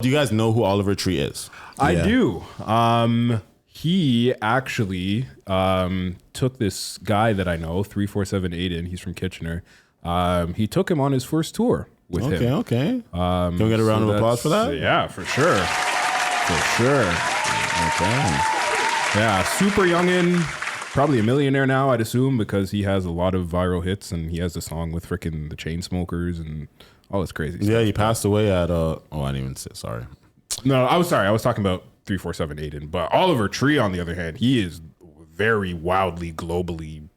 Do you guys know who Oliver Tree is? I do. He actually took this guy that I know, 347 Aiden. He's from Kitchener. He took him on his first tour with him. Okay. Can we get a round of applause for that? Yeah, for sure. For sure. Okay. Yeah, super youngin'. Probably a millionaire now, I'd assume, because he has a lot of viral hits and he has a song with frickin' the Chainsmokers and all this crazy stuff. Yeah, he passed away at I didn't even say sorry. No, I was talking about 347 Aiden. But Oliver Tree, on the other hand, he is very wildly, globally,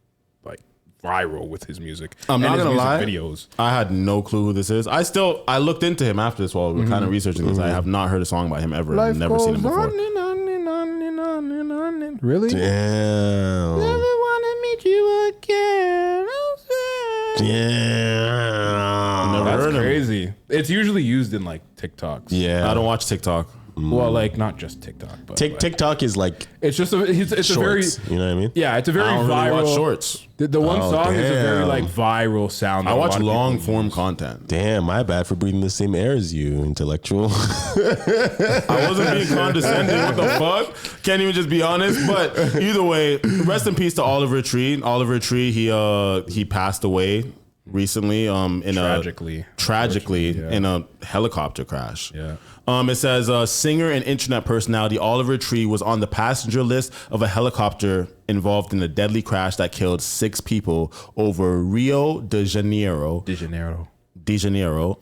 like, viral with his music. I'm not gonna lie, videos. I had no clue who this is. I looked into him after this while we were kind of researching this. I have not heard a song by him ever. I've never seen him before. Really? Damn. Never wanna meet you again. Damn. That's crazy. It's usually used in like TikToks. Yeah. I don't watch TikTok. Well, like not just TikTok, but TikTok is like it's just it's a very, you know what I mean? Yeah, it's a very I don't viral. really watch shorts. The one song is a very damn. like viral sound. I watch long form content. Damn, my bad for breathing the same air as you, intellectual. I wasn't being condescending. What the fuck? Can't even just be honest. But either way, rest in peace to Oliver Tree. Oliver Tree, he passed away recently. Tragically in a helicopter crash. Yeah. It says singer and internet personality Oliver Tree was on the passenger list of a helicopter involved in a deadly crash that killed 6 people over Rio de Janeiro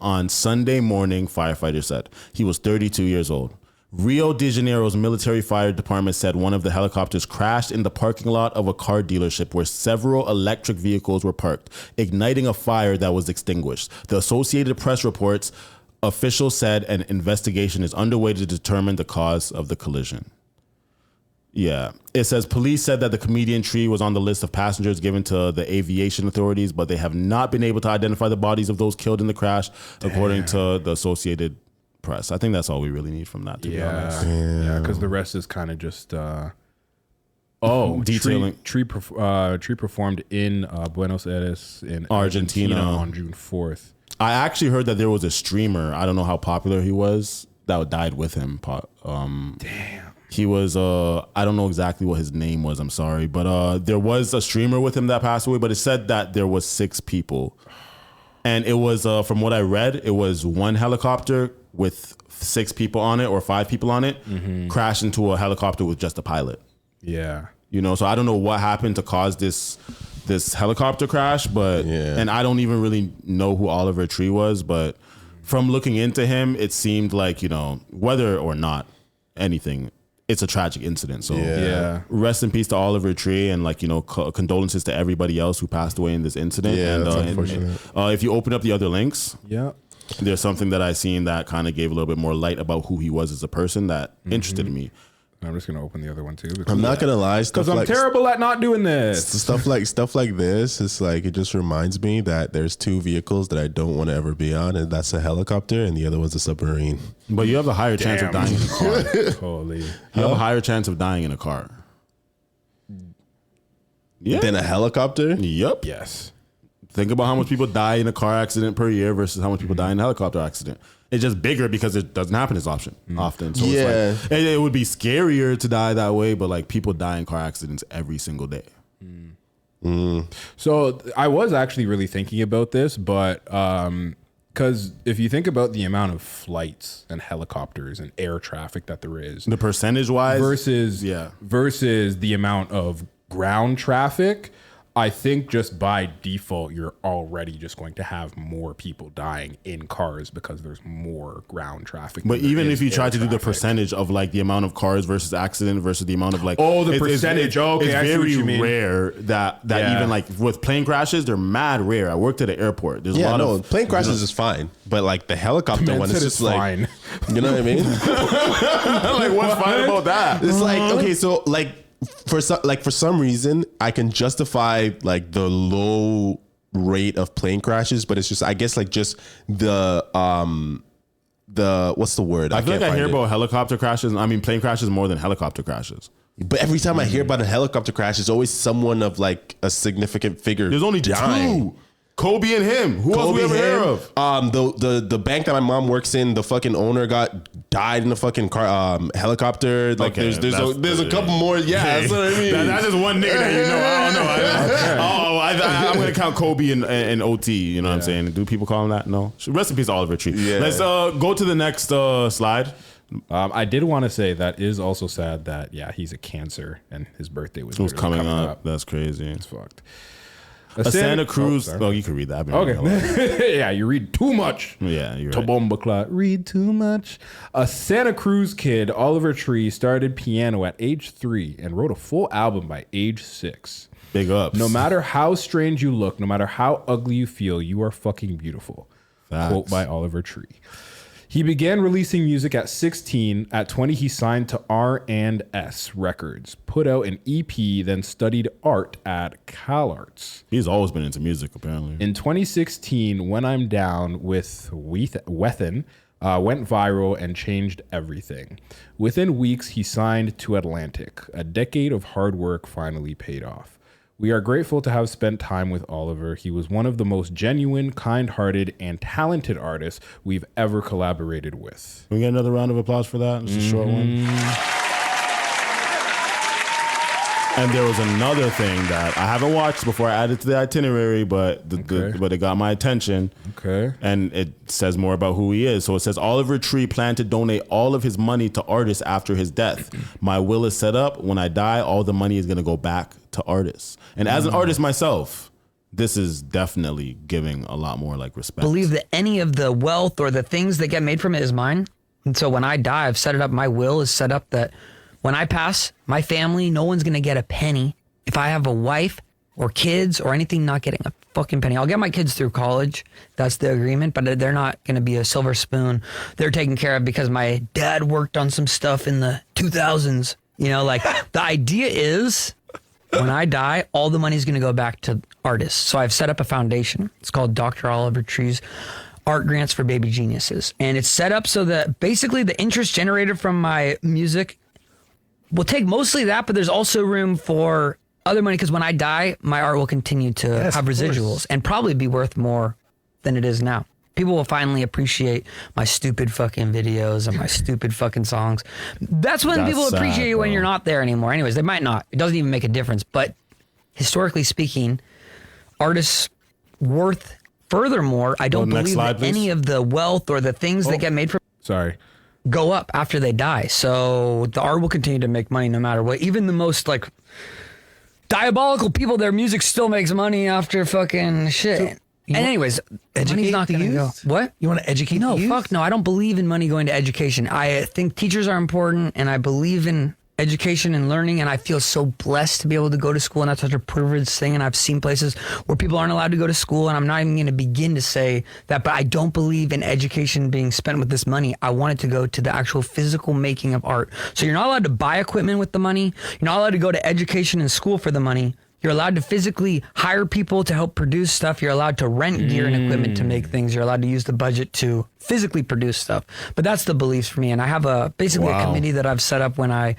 on Sunday morning, firefighters said. He was 32 years old. Rio de Janeiro's military fire department said one of the helicopters crashed in the parking lot of a car dealership where several electric vehicles were parked, igniting a fire that was extinguished. The Associated Press reports officials said an investigation is underway to determine the cause of the collision. Yeah. It says police said that the comedian Tree was on the list of passengers given to the aviation authorities, but they have not been able to identify the bodies of those killed in the crash, according to the Associated Press. I think that's all we really need from that, to be honest. Yeah, because the rest is kind of just detailing. Tree performed in Buenos Aires in Argentina on June 4th. I actually heard that there was a streamer, I don't know how popular he was, that died with him. Damn. He was, I don't know exactly what his name was, I'm sorry, but there was a streamer with him that passed away, but it said that there was 6 people. And it was, from what I read, it was one helicopter with 6 people on it or 5 people on it, crashed into a helicopter with just a pilot. Yeah. You know, so I don't know what happened to cause this helicopter crash, but and I don't even really know who Oliver Tree was, but from looking into him, it seemed like, you know, whether or not anything, it's a tragic incident. So rest in peace to Oliver Tree, and like, you know, condolences to everybody else who passed away in this incident. Yeah, and that's unfortunate. If you open up the other links, there's something that I seen that kind of gave a little bit more light about who he was as a person that interested me. I'm just gonna open the other one too. I'm not gonna lie, because I'm terrible at not doing this. Stuff like this. It's like, it just reminds me that there's 2 vehicles that I don't want to ever be on, and that's a helicopter, and the other one's a submarine. But you have a higher chance of dying in a car. Holy, you have a higher chance of dying in a car. Yeah. Than a helicopter? Yep. Yes. Think about how much people die in a car accident per year versus how much people die in a helicopter accident. It's just bigger because it doesn't happen as often. So it's like, it would be scarier to die that way, but like people die in car accidents every single day. So I was actually really thinking about this, but because if you think about the amount of flights and helicopters and air traffic that there is, the percentage wise versus the amount of ground traffic, I think just by default, you're already just going to have more people dying in cars because there's more ground traffic. But even if you try to do the percentage of like the amount of cars versus accident versus the amount of like, the percentage. It's very rare that even like with plane crashes, they're mad rare. I worked at an airport. There's a lot of plane crashes is fine, but like the helicopter one is just like, fine. You know what I mean? Like, what's fine about that? It's like, okay, so like, for some reason, I can justify like the low rate of plane crashes, but it's just, I guess, like just the what's the word? I feel like I hear about helicopter crashes. I mean, plane crashes more than helicopter crashes. But every time I hear about a helicopter crash, it's always someone of like a significant figure. There's only dying. 2. Kobe and him. Who else we ever hear of? The bank that my mom works in, the fucking owner died in a fucking helicopter. Like Okay, there's a couple more. Yeah, that's what I mean. That's just one nigga that you know. I don't know. I'm gonna count Kobe and OT. You know what I'm saying? Do people call him that? No. Rest in peace, Oliver Tree. Yeah. Let's go to the next slide. I did want to say that is also sad that he's a Cancer and his birthday was coming up. That's crazy. It's fucked. A Santa Cruz. Oh, you can read that. Okay. Yeah, you read too much. Yeah, you're right. Tobombakla, read too much. A Santa Cruz kid, Oliver Tree, started piano at age 3 and wrote a full album by age 6. Big ups. No matter how strange you look, no matter how ugly you feel, you are fucking beautiful. Facts. Quote by Oliver Tree. He began releasing music at 16. At 20, he signed to R&S Records, put out an EP, then studied art at CalArts. He's always been into music, apparently. In 2016, When I'm Down with Wethin went viral and changed everything. Within weeks, he signed to Atlantic. A decade of hard work finally paid off. We are grateful to have spent time with Oliver. He was one of the most genuine, kind-hearted, and talented artists we've ever collaborated with. Can we get another round of applause for that? It's a short one. And there was another thing that I haven't watched before I added to the itinerary, but but it got my attention. Okay. And it says more about who he is. So it says Oliver Tree planned to donate all of his money to artists after his death. My will is set up. When I die, all the money is going to go back to artists. And as an artist myself, this is definitely giving a lot more like respect. Believe that any of the wealth or the things that get made from it is mine. And so when I die, I've set it up. My will is set up that when I pass, my family, no one's going to get a penny. If I have a wife or kids or anything, not getting a fucking penny. I'll get my kids through college. That's the agreement, but they're not going to be a silver spoon. They're taken care of because my dad worked on some stuff in the 2000s. You know, like the idea is when I die, all the money is going to go back to artists. So I've set up a foundation. It's called Dr. Oliver Tree's Art Grants for Baby Geniuses. And it's set up so that basically the interest generated from my music will take mostly that, but there's also room for other money because when I die, my art will continue to have residuals and probably be worth more than it is now. People will finally appreciate my stupid fucking videos and my stupid fucking songs. That's when people appreciate you when you're not there anymore. Anyways, they might not. It doesn't even make a difference. But historically speaking, artists worth furthermore, I don't believe that any of the wealth or the things that get made from go up after they die. So the art will continue to make money no matter what. Even the most like diabolical people, their music still makes money after fucking shit. And anyways, money's not going to go. What? You want to educate the youth? No, fuck no. I don't believe in money going to education. I think teachers are important and I believe in education and learning, and I feel so blessed to be able to go to school, and that's such a privileged thing. And I've seen places where people aren't allowed to go to school, and I'm not even going to begin to say that, but I don't believe in education being spent with this money. I want it to go to the actual physical making of art. So you're not allowed to buy equipment with the money. You're not allowed to go to education and school for the money. You're allowed to physically hire people to help produce stuff. You're allowed to rent gear and equipment to make things. You're allowed to use the budget to physically produce stuff. But that's the beliefs for me. And I have basically a committee that I've set up when I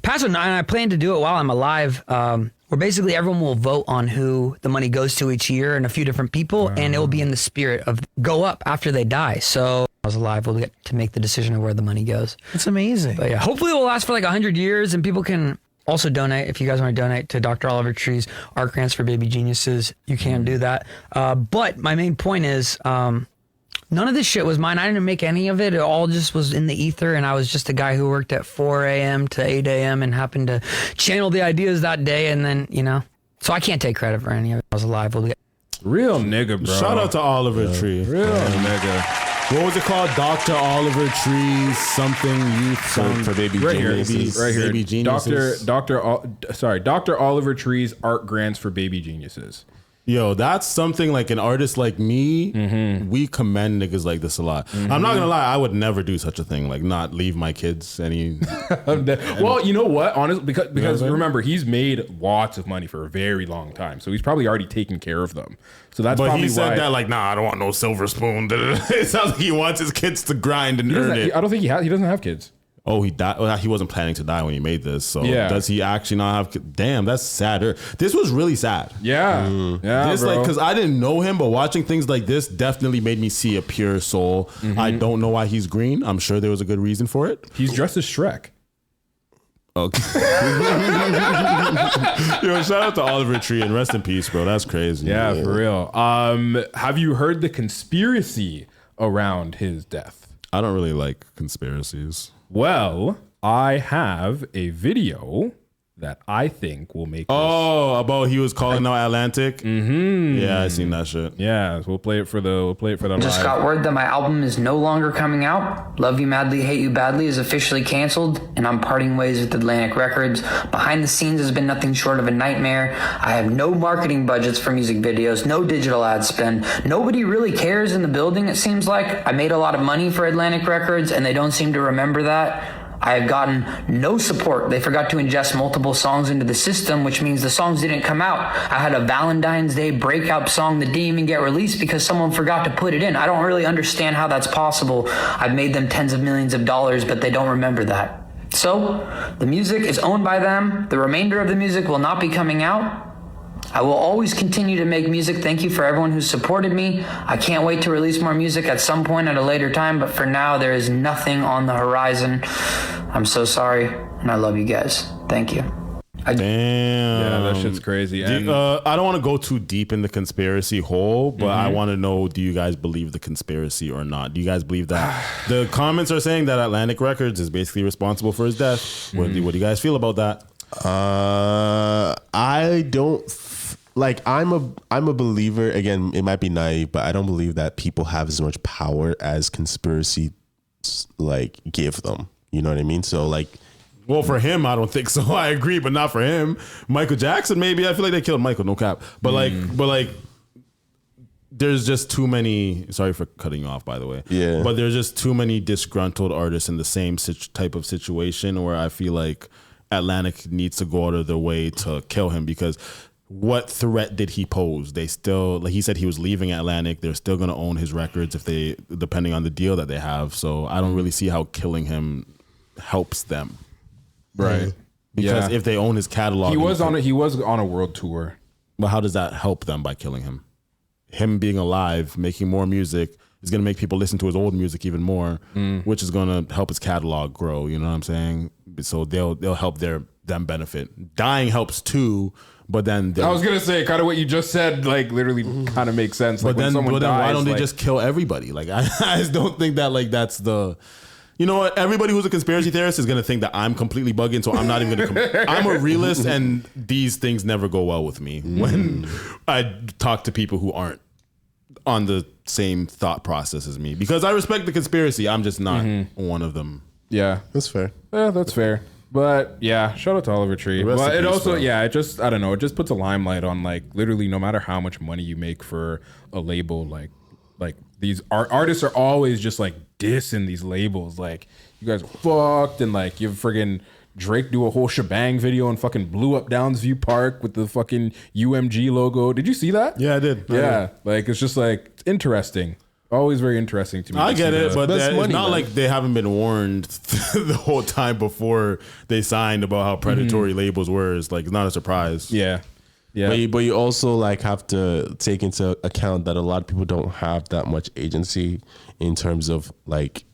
pass it, and I plan to do it while I'm alive, where basically everyone will vote on who the money goes to each year and a few different people, and it will be in the spirit of go up after they die. So I was alive, we'll get to make the decision of where the money goes. That's amazing. But yeah, hopefully it will last for like 100 years, and people can also donate. If you guys want to donate to Dr. Oliver Tree's Art Grants for Baby Geniuses, you can do that. But my main point is, none of this shit was mine. I didn't make any of it. It all just was in the ether, and I was just a guy who worked at 4 a.m. to 8 a.m. and happened to channel the ideas that day, and then, you know. So I can't take credit for any of it. I was alive. Real nigga, bro. Shout out to Oliver Tree. Real nigga. What was it called? Dr. Oliver Tree's something youth for baby geniuses. Right here. Baby geniuses. Dr. Oliver Tree's Art Grants for Baby Geniuses. Yo, that's something like an artist like me, we commend niggas like this a lot. I'm not gonna lie, I would never do such a thing, like not leave my kids any. Well, you know what? Honestly, because remember, he's made lots of money for a very long time, so he's probably already taken care of them. So that's but probably he said why. that like, nah, I don't want no silver spoon. It sounds like he wants his kids to grind and earn it. I don't think he doesn't have kids. Oh, he died. Well, he wasn't planning to die when he made this. So Yeah. does he actually not have? Damn, that's sad. This was really sad. Yeah. Yeah, This bro. because I didn't know him, but watching things like this definitely made me see a pure soul. I don't know why he's green. I'm sure there was a good reason for it. He's dressed as Shrek. Okay. Yo, shout out to Oliver Tree and rest in peace, bro. That's crazy. Yeah, for real. Have you heard the conspiracy around his death? I don't really like conspiracies. Well, I have a video that I think will make this. Oh, about he was calling out Atlantic. Yeah, I seen that shit. Yeah, so we'll play it for the Just live. got word that my album is no longer coming out. Love You Madly, Hate You Badly is officially canceled, and I'm parting ways with Atlantic Records. Behind the scenes has been nothing short of a nightmare. I have no marketing budgets for music videos, no digital ad spend. Nobody really cares in the building, it seems like. I made a lot of money for Atlantic Records, and they don't seem to remember that. I have gotten no support. They forgot to ingest multiple songs into the system, which means the songs didn't come out. I had a Valentine's Day breakout song that didn't even get released because someone forgot to put it in. I don't really understand how that's possible. I've made them tens of millions of dollars, but they don't remember that. So, the music is owned by them. The remainder of the music will not be coming out. I will always continue to make music. Thank you for everyone who supported me. I can't wait to release more music at some point at a later time, but for now, there is nothing on the horizon. I'm so sorry, and I love you guys. Thank you. Damn. Yeah, that shit's crazy. And I don't want to go too deep in the conspiracy hole, but I want to know, do you guys believe the conspiracy or not? Do you guys believe that? The comments are saying that Atlantic Records is basically responsible for his death. What do you guys feel about that? I don't like. I'm a believer. Again, it might be naive, but I don't believe that people have as much power as conspiracy like give them. You know what I mean? So like, Well, for him, I don't think so. I agree, but not for him. Michael Jackson, maybe. I feel like they killed Michael, no cap. But like, there's just too many. Sorry for cutting you off, by the way. Yeah. But there's just too many disgruntled artists in the same type of situation where I feel like Atlantic needs to go out of their way to kill him, because what threat did he pose? They still, like he said, he was leaving Atlantic. They're still going to own his records if they, depending on the deal that they have. So I don't really see how killing him helps them. right. Because if they own his catalog, He was on a world tour. but how does that help them by killing him? Him being alive, making more music is going to make people listen to his old music even more, which is going to help his catalog grow. You know what I'm saying? So they'll help them benefit. Dying helps too, but then I was gonna say kind of what you just said, like literally kind of makes sense. Like but then when someone why dies, don't they like- just kill everybody? Like I just don't think that like that's the. You know what? Everybody who's a conspiracy theorist is gonna think that I'm completely bugging, so I'm not even gonna. I'm a realist, and these things never go well with me when I talk to people who aren't on the same thought process as me. Because I respect the conspiracy, I'm just not one of them. Yeah, that's fair. yeah, that's fair. But yeah, shout out to Oliver Tree. Rest But in it peace, also, bro. yeah, it just, I don't know, it just puts a limelight on like literally no matter how much money you make for a label, like these artists are always just like dissing these labels. Like, you guys are fucked, and like you friggin' Drake do a whole shebang video and fucking blew up Downsview Park with the fucking UMG logo. Did you see that? Yeah, I did. Yeah, like it's just like it's interesting. Always very interesting to me. I to get see it, the- but That's it's money, not man. like they haven't been warned the whole time before they signed about how predatory labels were. It's like, it's not a surprise. yeah, yeah. But you also like have to take into account that a lot of people don't have that much agency in terms of like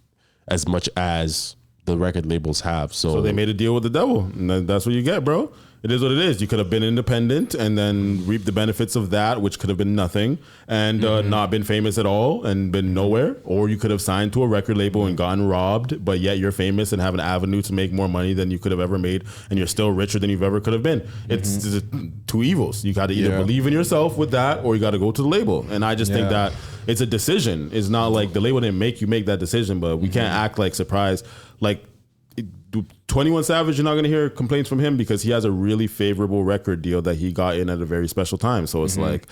as much as the record labels have. So So they made a deal with the devil, and that's what you get, bro. It is what it is. You could have been independent and then reap the benefits of that, which could have been nothing, and not been famous at all and been nowhere. Or you could have signed to a record label and gotten robbed, but yet you're famous and have an avenue to make more money than you could have ever made, and you're still richer than you've ever could have been. It's just two evils. You got to either Yeah. believe in yourself with that, or you got to go to the label. And I just think Yeah. that it's a decision. It's not like the label didn't make you make that decision, but we can't act like surprised. Like, 21 Savage, you're not going to hear complaints from him because he has a really favorable record deal that he got in at a very special time. So it's like,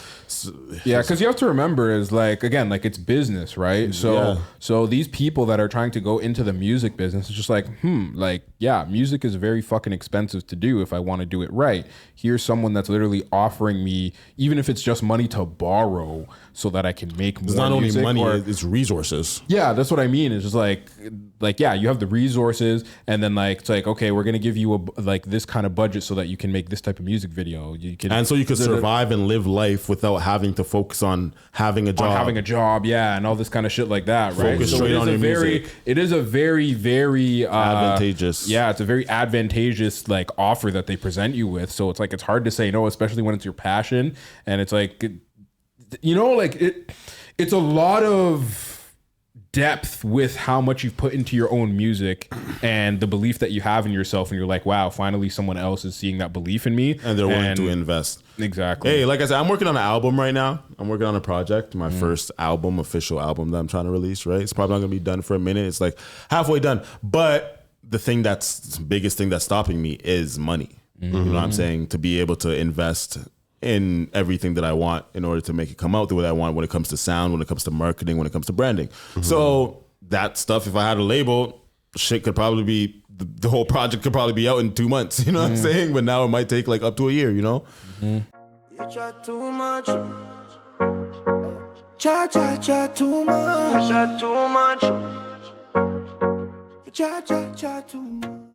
yeah, because you have to remember is like, again, like it's business, right? So these people that are trying to go into the music business, it's just like, like, yeah, music is very fucking expensive to do if I want to do it right. Here's someone that's literally offering me, even if it's just money to borrow so that I can make more it's not only music, money, it's resources. Yeah, that's what I mean. It's just like, yeah, you have the resources, and then like it's like, okay, we're gonna give you like this kind of budget so that you can make this type of music video. You can, and so you could survive and live life without having to focus on having a job. Yeah, and all this kind of shit like that, right? Focus straight on your music. It is a very, very advantageous. Yeah, it's a very advantageous like offer that they present you with. So it's like it's hard to say no, especially when it's your passion, and it's like, you know, like it's a lot of depth with how much you've put into your own music and the belief that you have in yourself, and you're like, wow, finally someone else is seeing that belief in me and they're willing to invest. Exactly. Hey, like I said, I'm working on an album right now. I'm working on a project, my first album, official album that I'm trying to release, right? It's probably not gonna be done for a minute. It's like halfway done. But the biggest thing that's stopping me is money. You know what I'm saying? To be able to invest in everything that I want in order to make it come out the way I want when it comes to sound, when it comes to marketing, when it comes to branding. So that stuff, if I had a label, shit could probably be, the whole project could probably be out in 2 months, you know what I'm saying? But now it might take like up to a year, you know? You chat too much. Chat too much. Chat too much. Chat too much.